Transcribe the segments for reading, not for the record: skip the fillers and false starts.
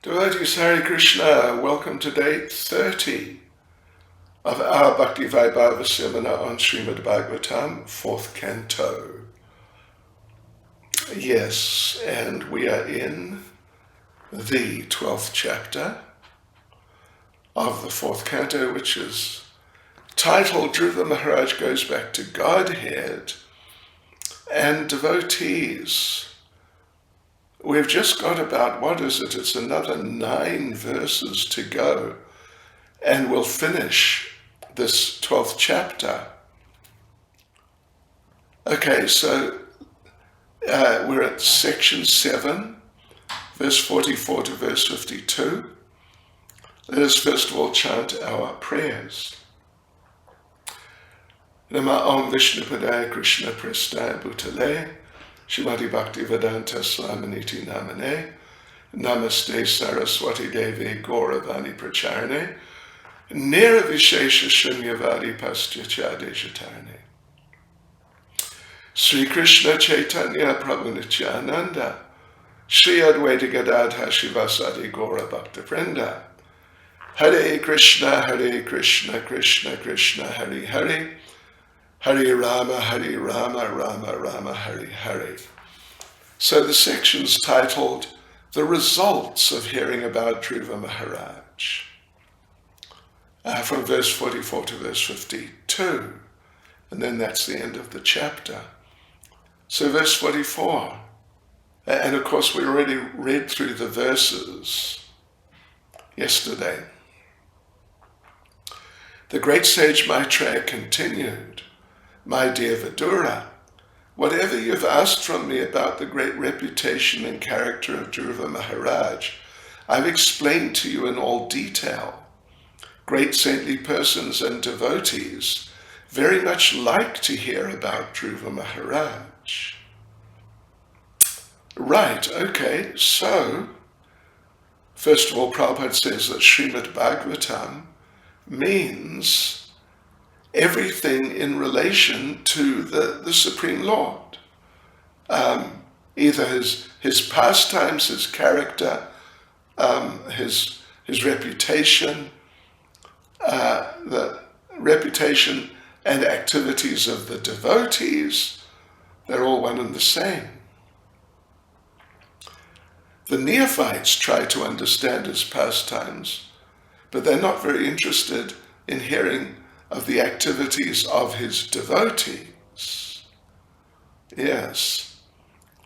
Devotees, Hare Krishna, welcome to day 30 of our Bhakti Vaibhava seminar on Srimad Bhagavatam, 4th Canto. Yes, and we are in the 12th chapter of the 4th Canto, which is titled Dhruva Maharaj Goes Back to Godhead and Devotees. We've just got about, it's another 9 verses to go, and we'll finish this 12th chapter. Okay, so we're at section 7, verse 44 to verse 52. Let us first of all chant our prayers. Nama Om Vishnupadaya Krishna Prestaya Bhutale Shrimati Bhakti Vedanta Swaminiti Namane Namaste Saraswati Devi Gauravani Pracharane Nira Vishesha Shunyavadi Pastyachade Jatarane Sri Krishna Chaitanya Prabhu Nityananda Sri Advaita Gadadha Shivasadi Gaura Bhakta Vrinda Hare Krishna, Krishna Krishna, Hare Hare Hare Rama, Rama Rama, Hare Hare. So the section's titled, The Results of Hearing About Dhruva Maharaj, from verse 44 to verse 52. And then that's the end of the chapter. So verse 44, and of course we already read through the verses yesterday. The great sage Maitreya continued, My dear Vidura, whatever you've asked from me about the great reputation and character of Dhruva Maharaj, I've explained to you in all detail. Great saintly persons and devotees very much like to hear about Dhruva Maharaj. Right, okay, so, first of all, Prabhupada says that Srimad Bhagavatam means everything in relation to the Supreme Lord. Either his pastimes, his character, his reputation, the reputation and activities of the devotees, they're all one and the same. The neophytes try to understand his pastimes, but they're not very interested in hearing of the activities of his devotees. Yes,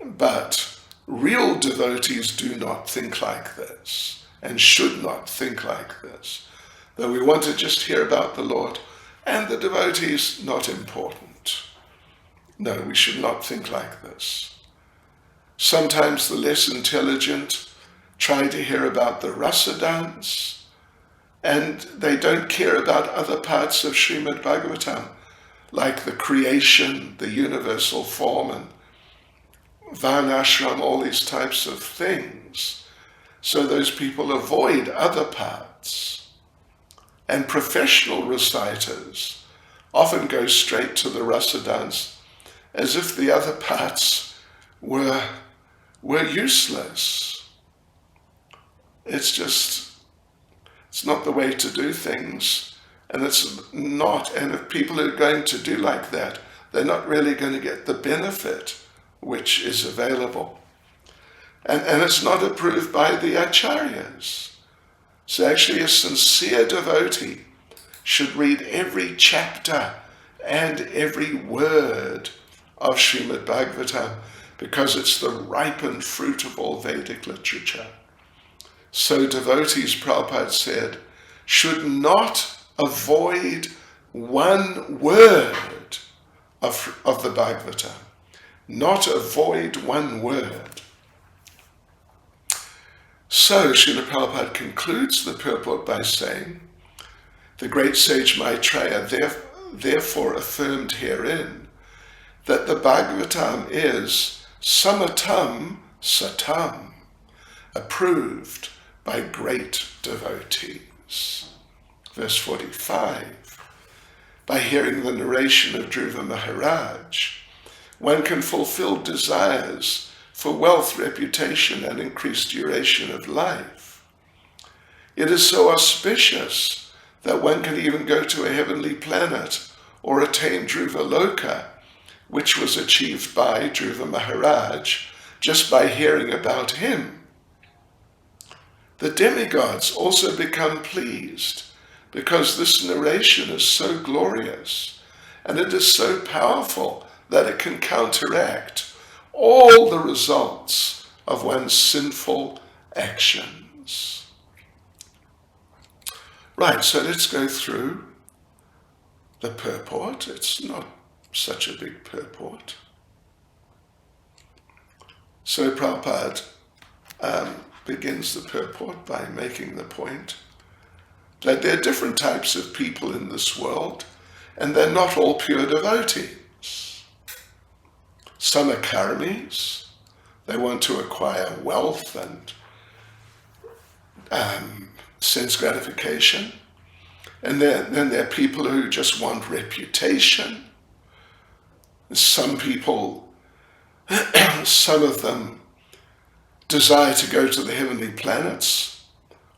but real devotees do not think like this, and should not think like this. Though we want to just hear about the Lord, and the devotees, not important. No, we should not think like this. Sometimes the less intelligent try to hear about the rasa dance, and they don't care about other parts of Srimad Bhagavatam, like the creation, the universal form, and varnashram, all these types of things. So those people avoid other parts. And professional reciters often go straight to the rasa dance as if the other parts were useless. It's not the way to do things, and if people are going to do like that, they're not really going to get the benefit which is available. And it's not approved by the acharyas. So actually a sincere devotee should read every chapter and every word of Srimad Bhagavatam, because it's the ripened fruit of all Vedic literature. So devotees, Prabhupada said, should not avoid one word of the Bhagavatam. Not avoid one word. So Srila Prabhupada concludes the purport by saying, the great sage Maitreya therefore affirmed herein that the Bhagavatam is samatam satam, approved by great devotees. Verse 45, by hearing the narration of Dhruva Maharaj, one can fulfill desires for wealth, reputation, and increased duration of life. It is so auspicious that one can even go to a heavenly planet or attain Dhruva Loka, which was achieved by Dhruva Maharaj just by hearing about him. The demigods also become pleased because this narration is so glorious and it is so powerful that it can counteract all the results of one's sinful actions. Right, so let's go through the purport. It's not such a big purport. So Prabhupada begins the purport by making the point that there are different types of people in this world, and they're not all pure devotees. Some are karmis. They want to acquire wealth and sense gratification. And then there are people who just want reputation. Some people, some of them desire to go to the heavenly planets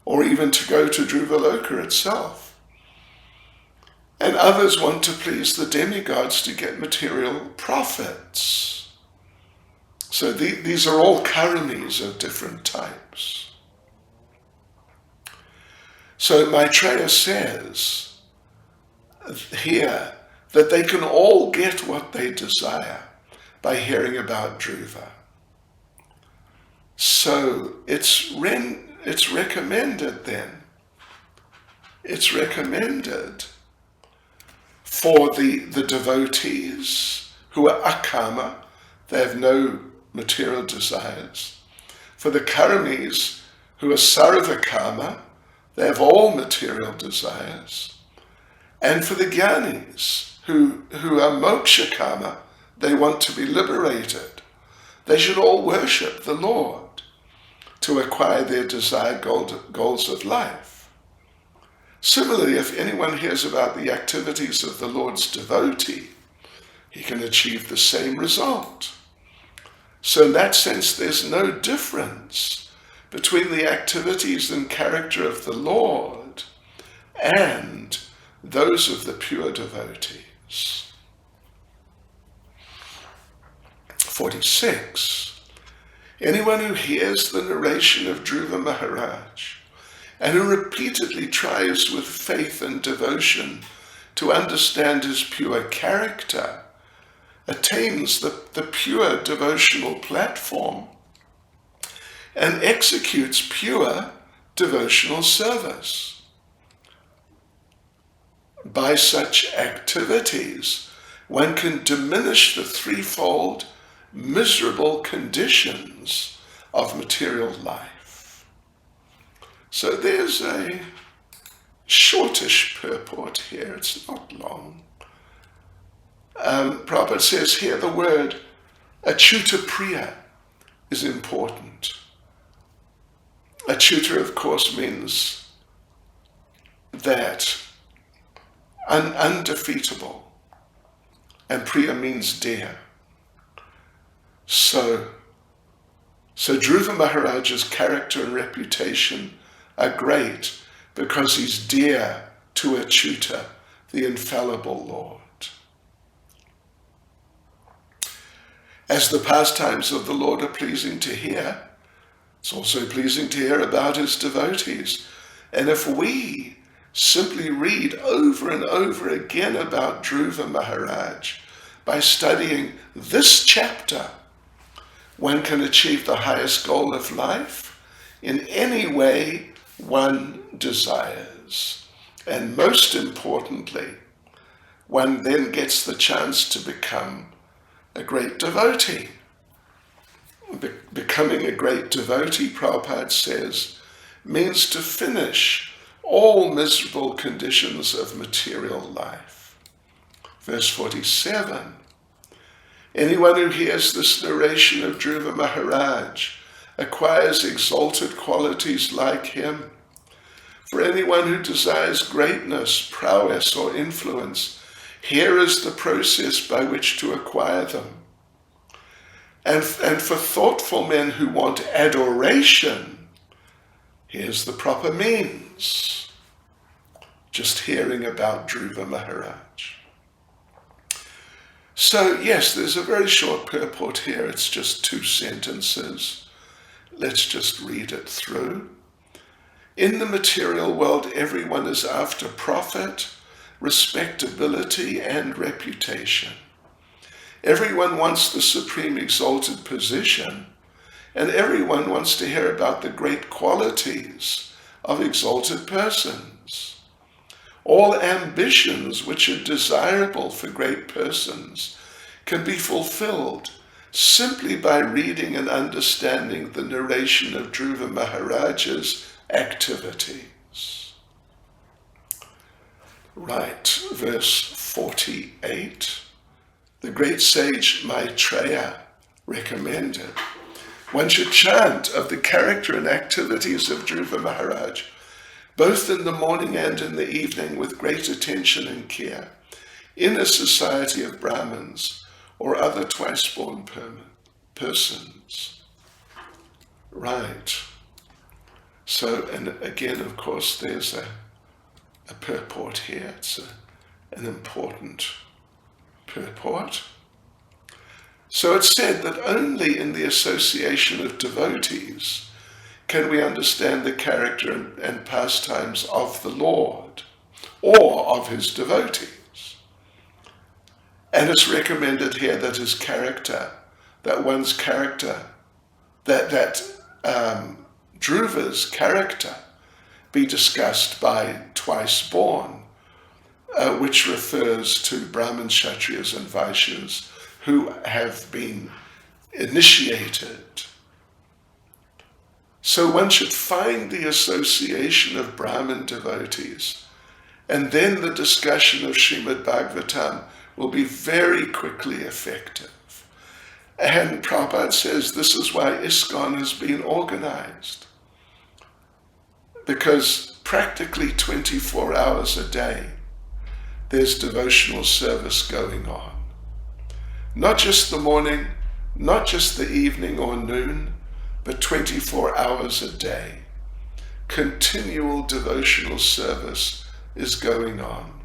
or even to go to Dhruva Loka itself. And others want to please the demigods to get material profits. So these are all karmis of different types. So Maitreya says here that they can all get what they desire by hearing about Dhruva. So it's recommended then. It's recommended for the devotees who are akama, they have no material desires. For the karmis who are sarvakama, they have all material desires. And for the jnanis who are mokshakama, they want to be liberated. They should all worship the Lord to acquire their desired goals of life. Similarly, if anyone hears about the activities of the Lord's devotee, he can achieve the same result. So in that sense, there's no difference between the activities and character of the Lord and those of the pure devotees. 46. Anyone who hears the narration of Dhruva Maharaj and who repeatedly tries with faith and devotion to understand his pure character attains the pure devotional platform and executes pure devotional service. By such activities, one can diminish the threefold miserable conditions of material life. So there's a shortish purport here, it's not long. Prabhupada says here the word achyuta priya is important. Achyuta, of course, means that undefeatable, and priya means dear. So Dhruva Maharaj's character and reputation are great because he's dear to Achyuta, the infallible Lord. As the pastimes of the Lord are pleasing to hear, it's also pleasing to hear about his devotees. And if we simply read over and over again about Dhruva Maharaj by studying this chapter, one can achieve the highest goal of life in any way one desires. And most importantly, one then gets the chance to become a great devotee. Becoming a great devotee, Prabhupada says, means to finish all miserable conditions of material life. Verse 47, anyone who hears this narration of Dhruva Maharaj acquires exalted qualities like him. For anyone who desires greatness, prowess, or influence, here is the process by which to acquire them. And for thoughtful men who want adoration, Here's the proper means. Just hearing about Dhruva Maharaj. So yes, there's a very short purport here. It's just 2 sentences. Let's just read it through. In the material world, everyone is after profit, respectability, and reputation. Everyone wants the supreme exalted position, and everyone wants to hear about the great qualities of exalted persons. All ambitions which are desirable for great persons can be fulfilled simply by reading and understanding the narration of Dhruva Maharaj's activities. Right, verse 48. The great sage Maitreya recommended one should chant of the character and activities of Dhruva Maharaj, both in the morning and in the evening, with great attention and care, in a society of Brahmins or other twice-born persons. Right. So, and again, of course, there's a purport here. It's an important purport. So it's said that only in the association of devotees can we understand the character and pastimes of the Lord or of his devotees. And it's recommended here that his character, that one's character, that Dhruva's character be discussed by twice born, which refers to Brahmins, Kshatriyas and Vaishyas who have been initiated. So one should find the association of Brahmin devotees, and then the discussion of Srimad Bhagavatam will be very quickly effective. And Prabhupada says this is why ISKCON has been organized, because practically 24 hours a day there's devotional service going on. Not just the morning, not just the evening or noon, but 24 hours a day. Continual devotional service is going on.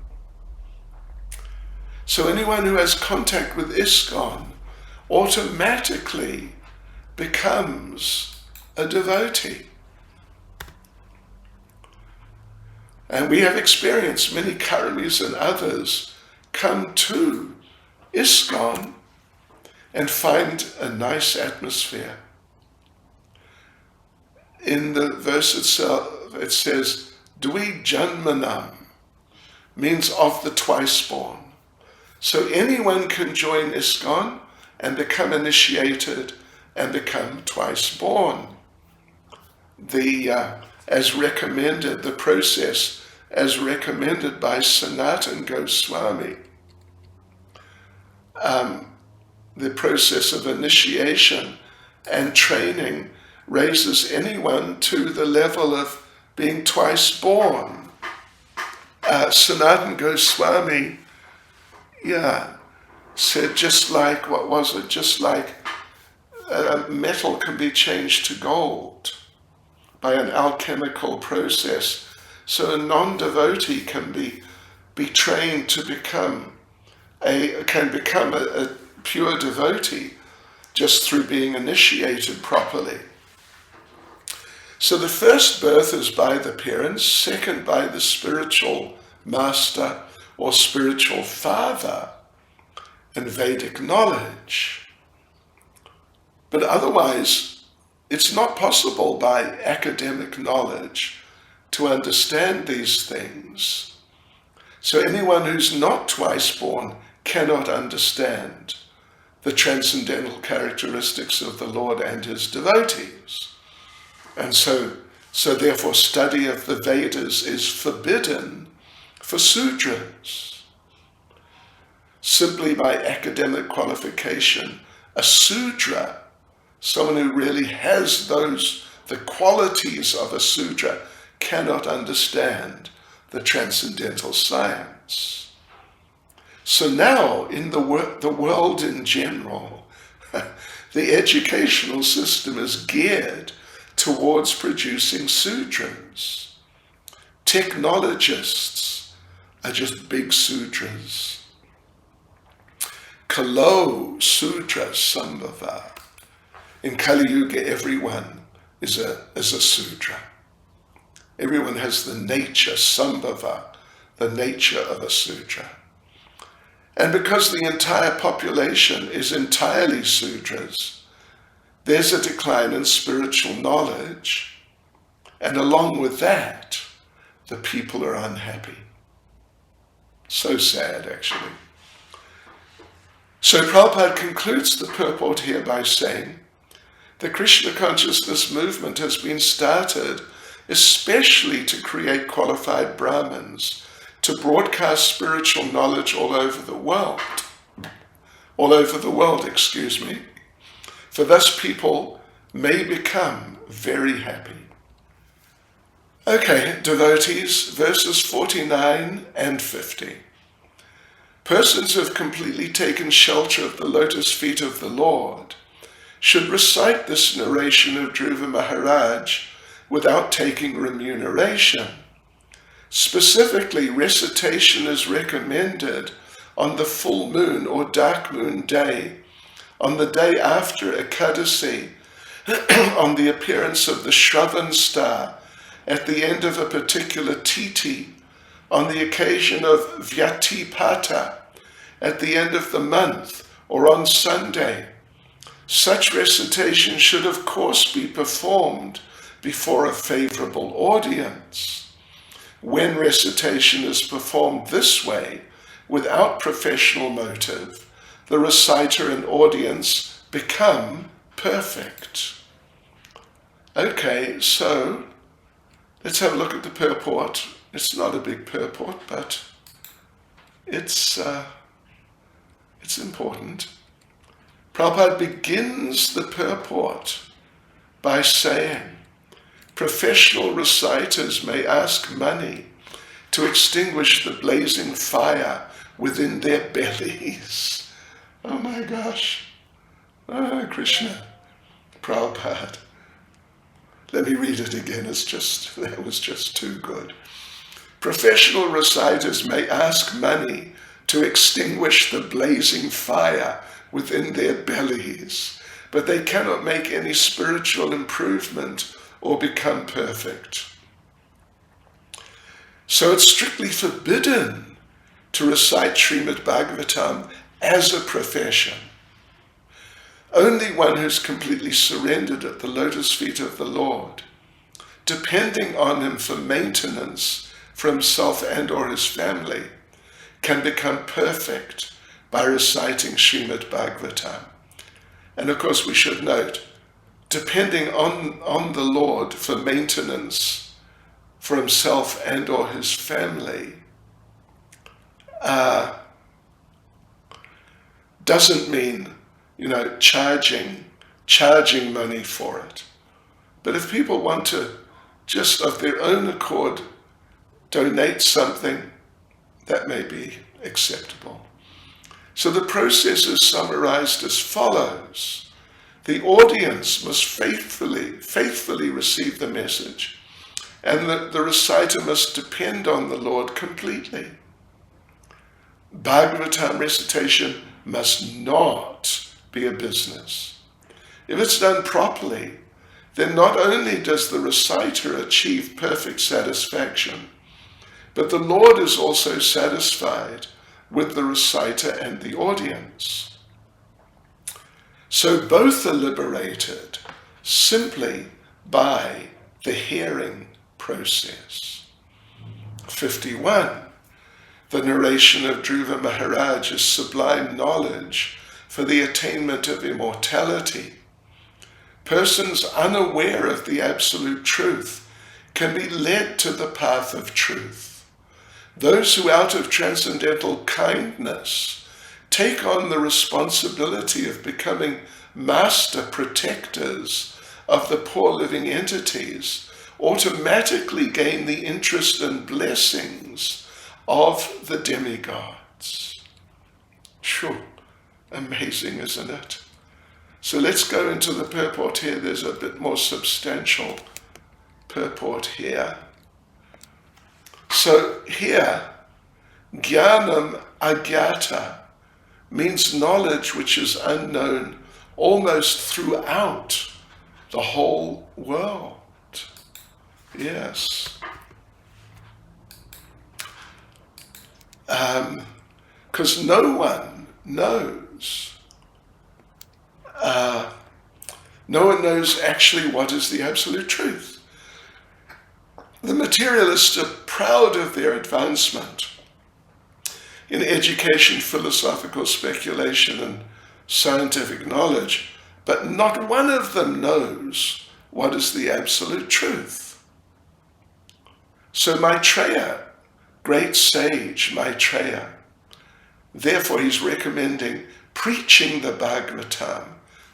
So anyone who has contact with ISKCON automatically becomes a devotee. And we have experienced many Karamis and others come to ISKCON and find a nice atmosphere. In the verse itself, it says, Dvi Janmanam, means of the twice-born. So anyone can join ISKCON and become initiated and become twice-born. As recommended, the process as recommended by Sanatana Goswami, the process of initiation and training raises anyone to the level of being twice born. Sanatana Goswami, said just like metal can be changed to gold by an alchemical process, so a non-devotee can be trained to become a pure devotee just through being initiated properly. So the first birth is by the parents, second by the spiritual master or spiritual father and Vedic knowledge. But otherwise, it's not possible by academic knowledge to understand these things. So anyone who's not twice born cannot understand the transcendental characteristics of the Lord and his devotees. And so therefore study of the Vedas is forbidden for Sudras. Simply by academic qualification, a Sudra, someone who really has the qualities of a Sudra, cannot understand the transcendental science. So now, in the world in general, the educational system is geared towards producing sutras. Technologists are just big sutras. Kalo Sutra Sambhava. In Kali Yuga, everyone is a sutra. Everyone has the nature, Sambhava, the nature of a sutra. And because the entire population is entirely sutras, there's a decline in spiritual knowledge, and along with that, the people are unhappy. So sad, actually. So Prabhupada concludes the purport here by saying, the Krishna consciousness movement has been started especially to create qualified Brahmins, to broadcast spiritual knowledge all over the world, for thus people may become very happy. Okay, devotees, verses 49 and 50. Persons who have completely taken shelter of the lotus feet of the Lord should recite this narration of Dhruva Maharaj without taking remuneration. Specifically, recitation is recommended on the full moon or dark moon day, on the day after Ekadasi, on the appearance of the Shravan star, at the end of a particular titi, on the occasion of Vyatipata, at the end of the month, or on Sunday. Such recitation should of course be performed before a favorable audience. When recitation is performed this way, without professional motive, the reciter and audience become perfect. Okay, so let's have a look at the purport. It's not a big purport, but it's important. Prabhupada begins the purport by saying, professional reciters may ask money to extinguish the blazing fire within their bellies. Oh my gosh. Oh, Krishna. Prabhupada. Let me read it again. That was just too good. Professional reciters may ask money to extinguish the blazing fire within their bellies, but they cannot make any spiritual improvement or become perfect. So it's strictly forbidden to recite Srimad Bhagavatam as a profession. Only one who's completely surrendered at the lotus feet of the Lord, depending on him for maintenance for himself and or his family, can become perfect by reciting Srimad Bhagavatam. And of course we should note, depending on the Lord for maintenance for himself and or his family, doesn't mean, charging money for it. But if people want to just of their own accord donate something, that may be acceptable. So the process is summarized as follows. The audience must faithfully receive the message, and the reciter must depend on the Lord completely. Bhagavatam recitation must not be a business. If it's done properly, then not only does the reciter achieve perfect satisfaction, but the Lord is also satisfied with the reciter and the audience. So both are liberated simply by the hearing process. 51. The narration of Dhruva Maharaj is sublime knowledge for the attainment of immortality. Persons unaware of the absolute truth can be led to the path of truth. Those who out of transcendental kindness take on the responsibility of becoming master protectors of the poor living entities automatically gain the interest and blessings of the demigods. Sure, amazing, isn't it? So let's go into the purport here. There's a bit more substantial purport here. So here, jnanam agyata means knowledge which is unknown almost throughout the whole world. Yes. Because no one knows. No one knows actually what is the absolute truth. The materialists are proud of their advancement in education, philosophical speculation, and scientific knowledge, but not one of them knows what is the absolute truth. So Maitreya, great sage Maitreya, therefore he's recommending preaching the Bhagavatam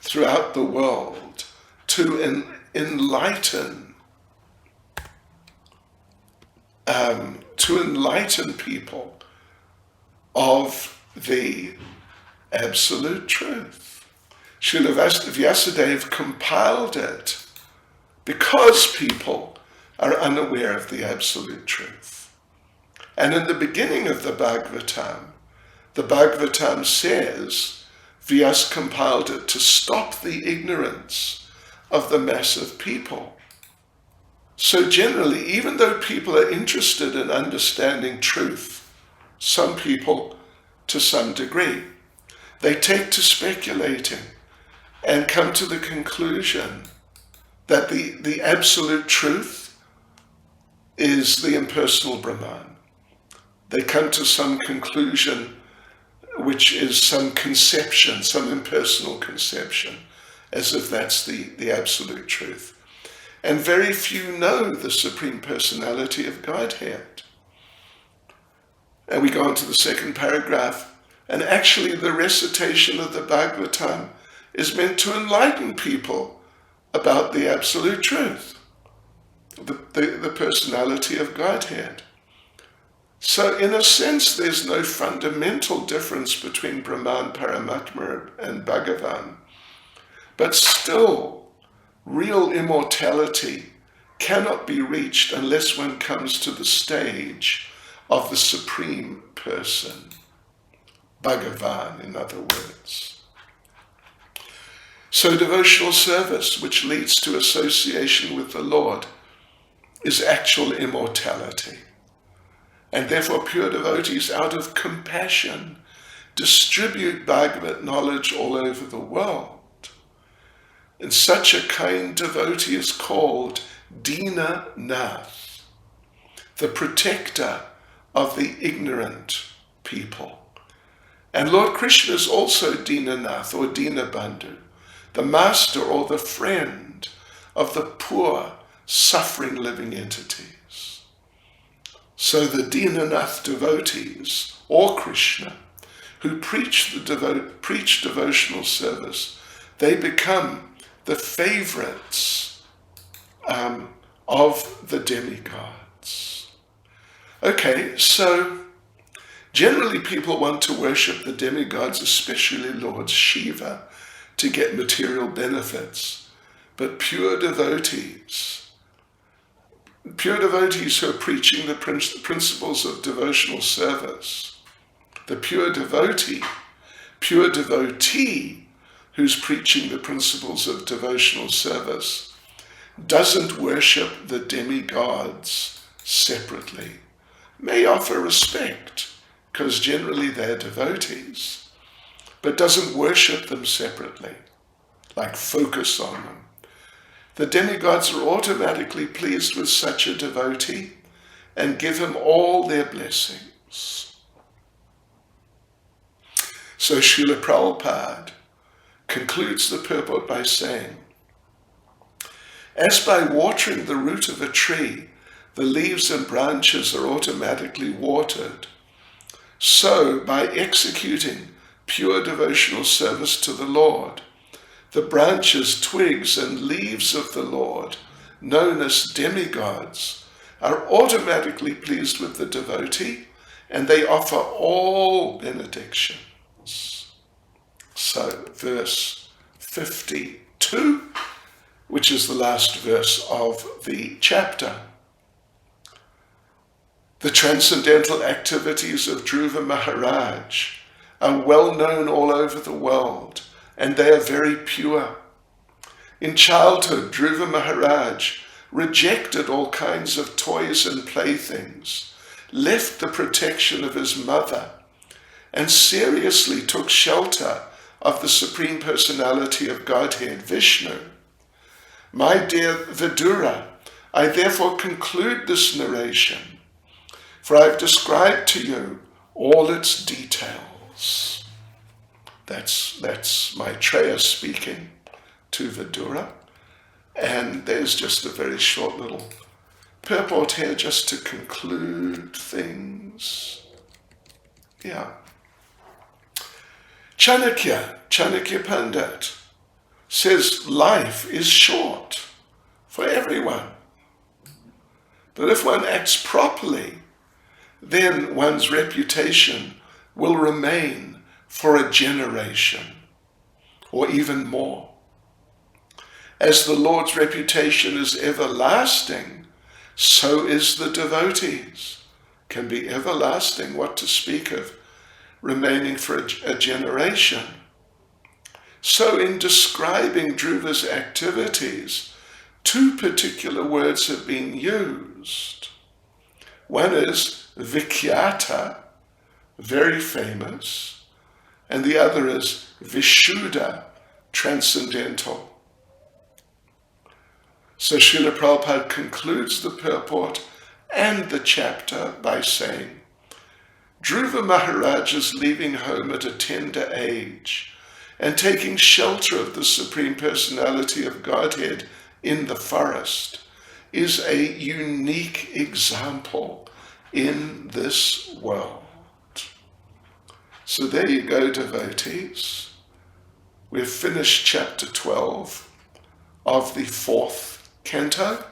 throughout the world to enlighten people of the absolute truth. Srila Vyasadeva compiled it because people are unaware of the absolute truth. And in the beginning of the Bhagavatam says, Vyas compiled it to stop the ignorance of the mass of people. So generally, even though people are interested in understanding truth, some people to some degree, they take to speculating and come to the conclusion that the absolute truth is the impersonal Brahman. They come to some conclusion which is some conception, some impersonal conception, as if that's the absolute truth. And very few know the Supreme Personality of Godhead. And we go on to the second paragraph, and actually the recitation of the Bhagavatam is meant to enlighten people about the absolute truth, the personality of Godhead. So in a sense, there's no fundamental difference between Brahman, Paramatma, and Bhagavan. But still, real immortality cannot be reached unless one comes to the stage of the Supreme Person, Bhagavan, in other words. So devotional service, which leads to association with the Lord, is actual immortality. And therefore pure devotees, out of compassion, distribute Bhagavat knowledge all over the world. And such a kind devotee is called Dina Nath, the protector of the ignorant people. And Lord Krishna is also Dina Nath, or Dina Bandhu, the master or the friend of the poor, suffering living entities. So the Dinanath devotees, or Krishna, who preach devotional service, they become the favorites of the demigods. Okay, so generally people want to worship the demigods, especially Lord Shiva, to get material benefits. But pure devotees who are preaching the principles of devotional service, the pure devotee who's preaching the principles of devotional service doesn't worship the demigods separately. May offer respect, because generally they're devotees, but doesn't worship them separately, like focus on them. The demigods are automatically pleased with such a devotee and give him all their blessings. So Srila Prabhupada concludes the purport by saying, as by watering the root of a tree, the leaves and branches are automatically watered, so by executing pure devotional service to the Lord, the branches, twigs, and leaves of the Lord, known as demigods, are automatically pleased with the devotee, and they offer all benedictions. So, verse 52, which is the last verse of the chapter. The transcendental activities of Dhruva Maharaj are well known all over the world, and they are very pure. In childhood, Dhruva Maharaj rejected all kinds of toys and playthings, left the protection of his mother, and seriously took shelter of the Supreme Personality of Godhead, Vishnu. My dear Vidura, I therefore conclude this narration, for I've described to you all its details. That's Maitreya speaking to Vidura. And there's just a very short little purport here just to conclude things. Yeah. Chanakya Pandit says life is short for everyone. But if one acts properly, then one's reputation will remain for a generation or even more. As the Lord's reputation is everlasting, so is the devotees. Can be everlasting, what to speak of remaining for a generation. So in describing Dhruva's activities, two particular words have been used. One is Vikhyata, very famous, and the other is Vishuddha, transcendental. So Srila Prabhupada concludes the purport and the chapter by saying, Dhruva Maharaj is leaving home at a tender age and taking shelter of the Supreme Personality of Godhead in the forest is a unique example in this world. So there you go, devotees. We've finished chapter 12 of the 4th canto.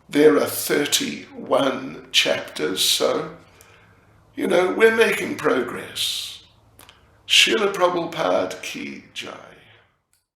There are 31 chapters, so, we're making progress. Srila Prabhupada ki jai.